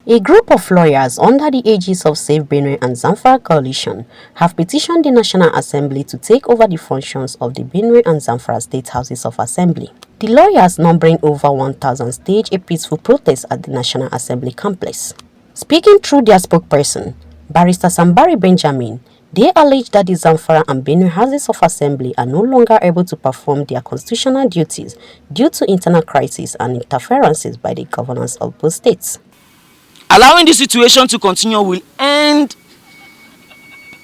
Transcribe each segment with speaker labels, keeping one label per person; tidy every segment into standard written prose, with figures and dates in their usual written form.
Speaker 1: A group of lawyers under the aegis of Benue and Zamfara Coalition have petitioned the National Assembly to take over the functions of the Benue and Zamfara State Houses of Assembly. The lawyers, numbering over 1,000, staged a peaceful protest at the National Assembly complex. Speaking through their spokesperson, Barrister Sambari Benjamin, they allege that the Zamfara and Benue Houses of Assembly are no longer able to perform their constitutional duties due to internal crises and interferences by the governors of both states.
Speaker 2: Allowing this situation to continue will end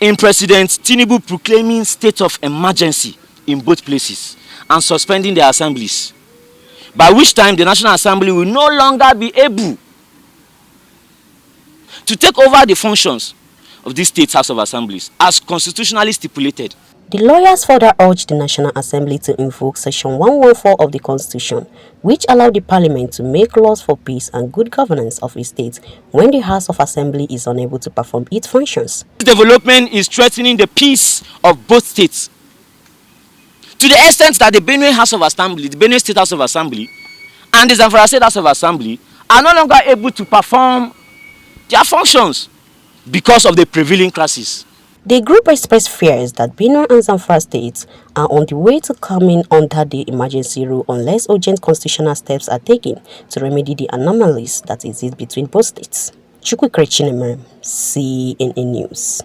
Speaker 2: in President Tinubu proclaiming state of emergency in both places and suspending the assemblies, by which time the National Assembly will no longer be able to take over the functions of this state House of Assemblies as constitutionally stipulated.
Speaker 1: The lawyers further urged the National Assembly to invoke Section 114 of the Constitution, which allowed the Parliament to make laws for peace and good governance of a state when the House of Assembly is unable to perform its functions.
Speaker 2: This development is threatening the peace of both states, to the extent that the Benue House of Assembly, the Benue State House of Assembly, and the Zamfara State House of Assembly are no longer able to perform their functions because of the prevailing crisis.
Speaker 1: The group expressed fears that Benue and Zamfara states are on the way to coming under the emergency rule unless urgent constitutional steps are taken to remedy the anomalies that exist between both states. CNN News.